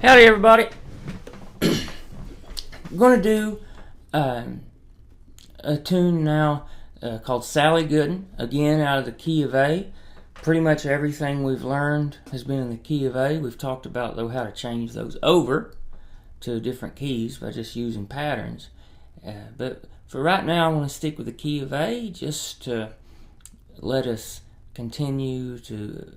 Howdy everybody. I'm going to do a tune now called SallyGoodin, again out of the key of A. Pretty much everything we've learned has been in the key of A. We've talked about though how to change those over to different keys by just using patterns. But for right now I want to stick with the key of A just to let us continue to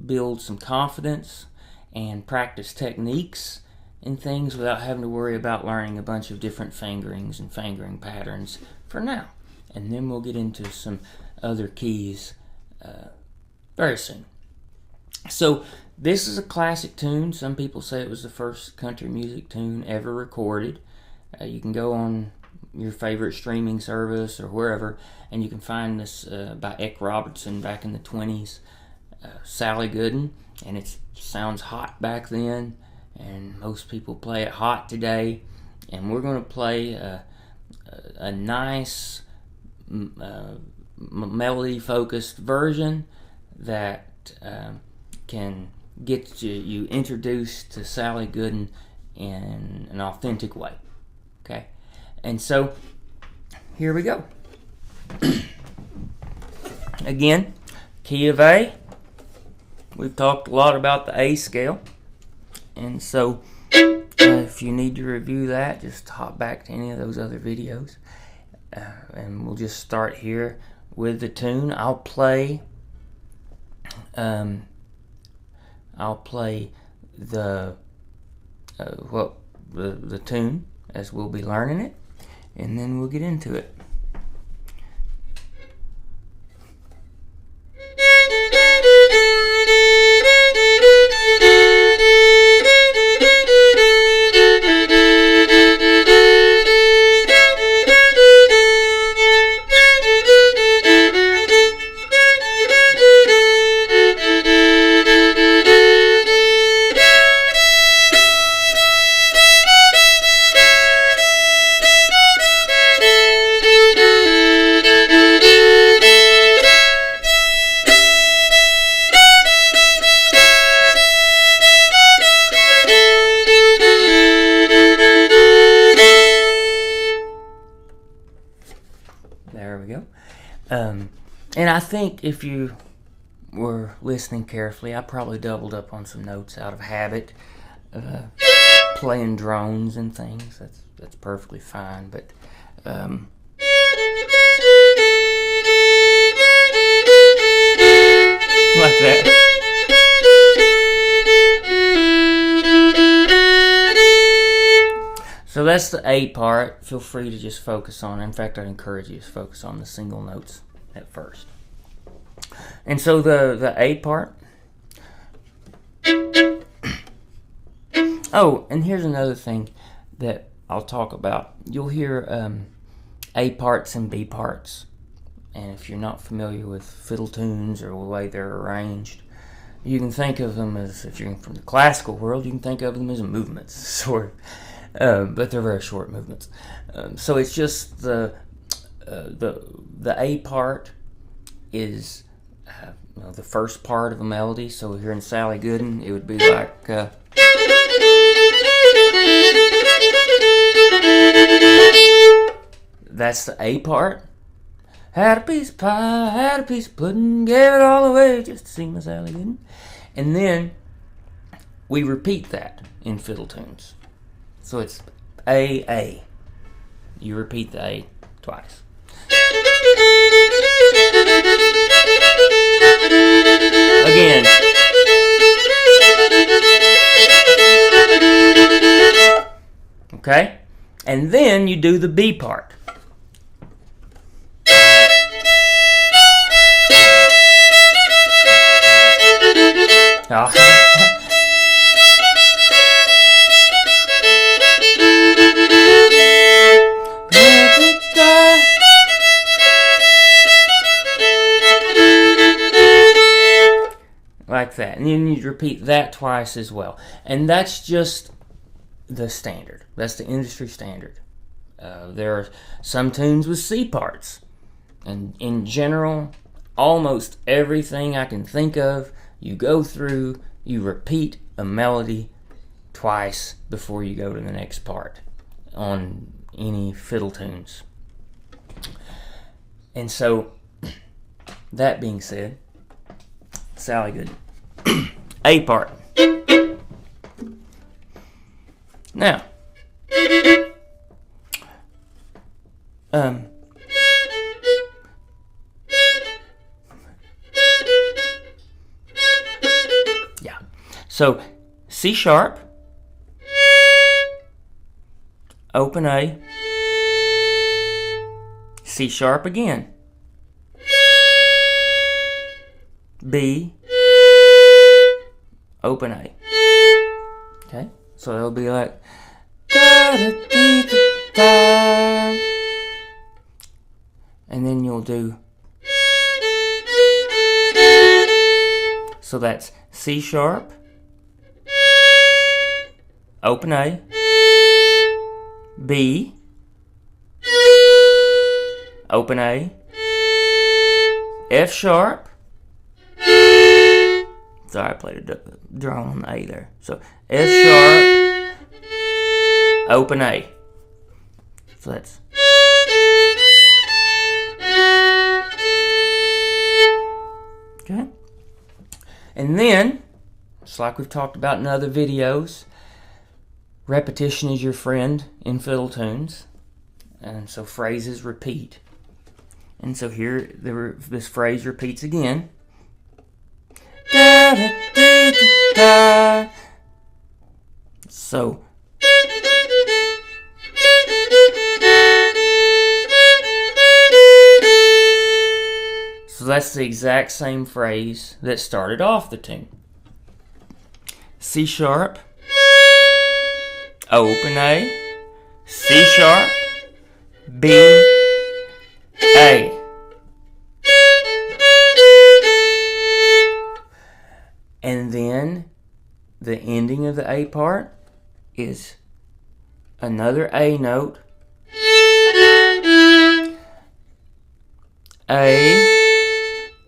build some confidence and practice techniques and things without having to worry about learning a bunch of different fingerings and fingering patterns for now. And then we'll get into some other keys very soon. So this is a classic tune. Some people say it was the first country music tune ever recorded. You can go on your favorite streaming service or wherever and you can find this by Eck Robertson back in the 20s. SallyGoodin, and it sounds hot back then, and most people play it hot today. And we're going to play a nice melody-focused version that can get you introduced to SallyGoodin in an authentic way. Okay, and so here we go. Again, key of A. We've talked a lot about the A scale, and so if you need to review that, just hop back to any of those other videos, and we'll just start here with the tune. I'll play the tune as we'll be learning it, and then we'll get into it. There we go. And I think if you were listening carefully, I probably doubled up on some notes out of habit, playing drones and things. That's perfectly fine. But like that. So that's the A part. Feel free to just focus on it. In fact, I'd encourage you to focus on the single notes at first. And so the A part. Oh, and here's another thing that I'll talk about. You'll hear A parts and B parts. And if you're not familiar with fiddle tunes or the way they're arranged, you can think of them as, if you're from the classical world, you can think of them as movements, sort of. But they're very short movements. So it's just the A part is the first part of a melody. So here in SallyGoodin, it would be like that's the A part. Had a piece of pie, had a piece of pudding, gave it all away just to see my SallyGoodin. And then we repeat that in fiddle tunes. So it's A, A. You repeat the A twice. Again. Okay? And then you do the B part. Like that, and then you repeat that twice as well, and that's just the standard. That's the industry standard. There are some tunes with C parts, and in general, almost everything I can think of, you go through, you repeat a melody twice before you go to the next part on any fiddle tunes. And so, that being said, SallyGoodin. A part. Now, yeah. So, C sharp, open A, C sharp again, B, open A. Okay, so it'll be like da da dee da da, and then you'll do. So that's C sharp, open A, B, open A, F sharp. Sorry, I played a drum on the A there. So F sharp, open A. So that's. Okay. And then, just like we've talked about in other videos, repetition is your friend in fiddle tunes. And so phrases repeat. And so here, this phrase repeats again. Da, da, da, da, da. So, that's the exact same phrase that started off the tune. C sharp, open A, C sharp, B, A. And then the ending of the A part is another A note, A,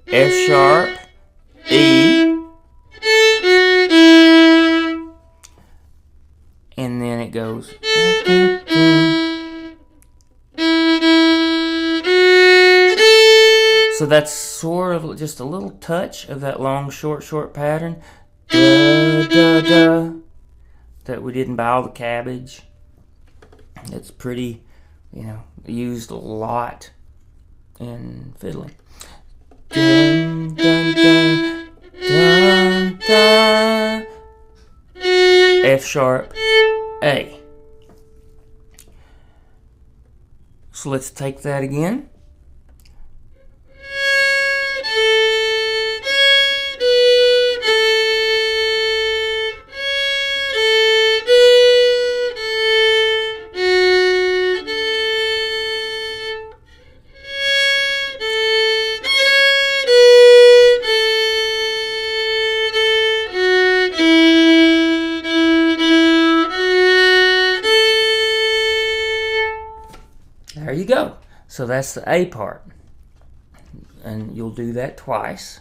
F sharp, E, and then it goes. So that's sort of just a little touch of that long, short pattern. Da, da, da, that we did in Buy All the Cabbage. It's pretty, used a lot in fiddling. Dun, dun, dun, dun, dun. F sharp, A. So let's take that again. There you go. So that's the A part. And you'll do that twice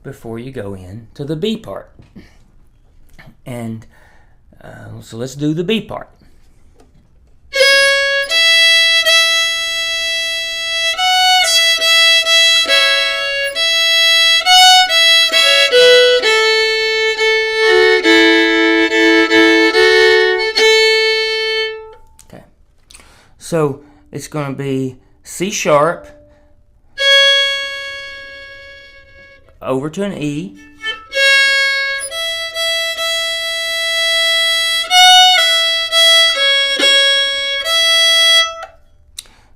before you go in to the B part. And so let's do the B part. Okay. So it's going to be C sharp, over to an E,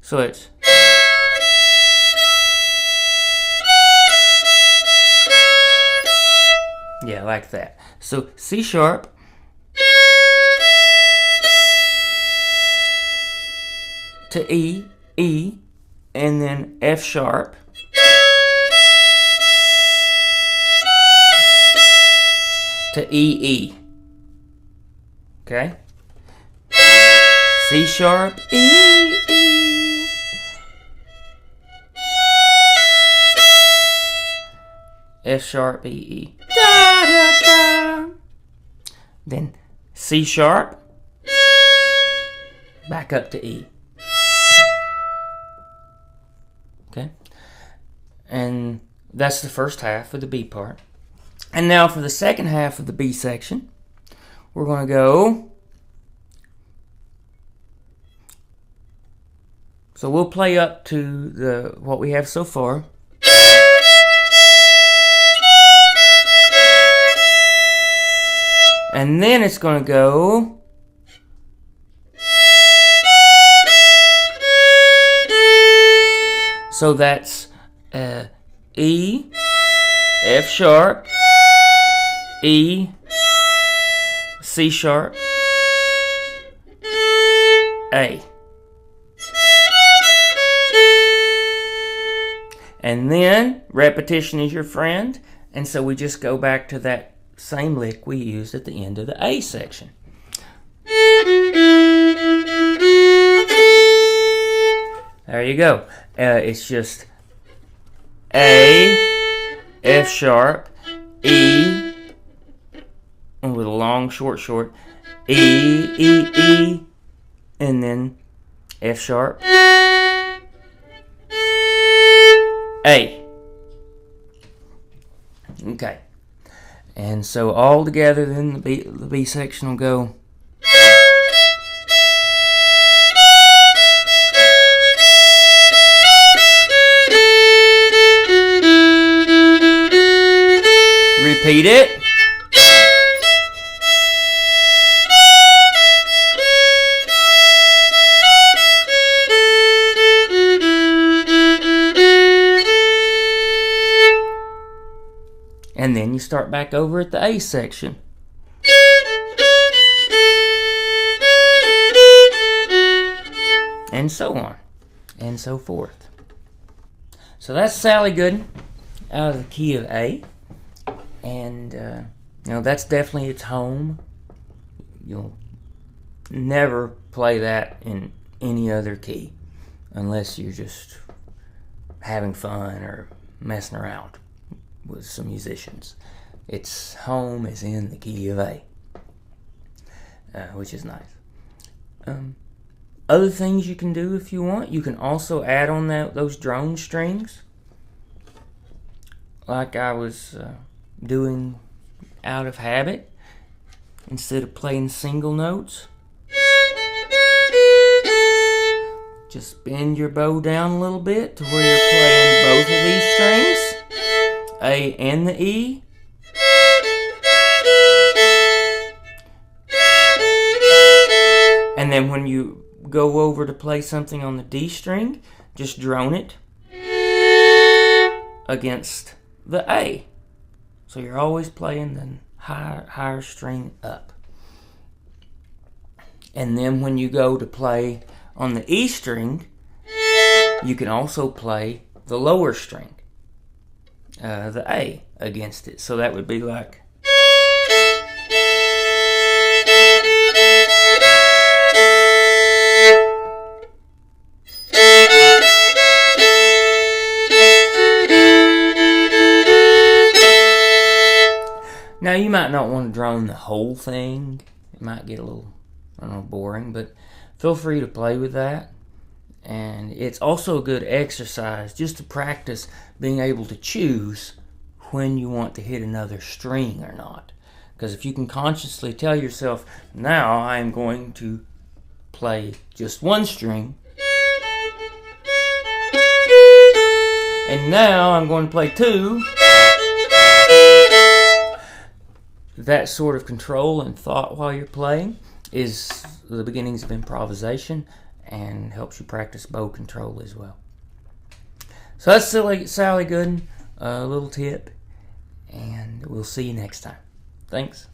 so it's like that. So C sharp, to E, E, and then F sharp, to E, E. Okay? C sharp, E, E. F sharp, E, E. Da, da, da. Then C sharp, back up to E. Okay? And that's the first half of the B part. And now for the second half of the B section, we're going to go. So we'll play up to what we have so far. And then it's going to go. So that's E, F sharp, E, C sharp, A. And then repetition is your friend, and so we just go back to that same lick we used at the end of the A section. There you go. It's just A, F sharp, E, with a long short, E, E, E, and then F sharp, A. Okay. And so all together, then the B section will go. Repeat it. And then you start back over at the A section. And so on. And so forth. So that's Sally Goodin out of the key of A. And, that's definitely its home. You'll never play that in any other key unless you're just having fun or messing around with some musicians. Its home is in the key of A, which is nice. Other things you can do if you want, you can also add on those drone strings, like I was doing out of habit, instead of playing single notes. Just bend your bow down a little bit to where you're playing both of these strings, A and the E. And then when you go over to play something on the D string, just drone it against the A. So you're always playing the higher string up. And then when you go to play on the E string, you can also play the lower string, the A, against it. So that would be like. Now you might not want to drone the whole thing. It might get a little, boring, but feel free to play with that. And it's also a good exercise just to practice being able to choose when you want to hit another string or not. Because if you can consciously tell yourself, now I'm going to play just one string, and now I'm going to play two, that sort of control and thought while you're playing is the beginnings of improvisation and helps you practice bow control as well. So that's Sally Goodin, a little tip, and we'll see you next time. Thanks.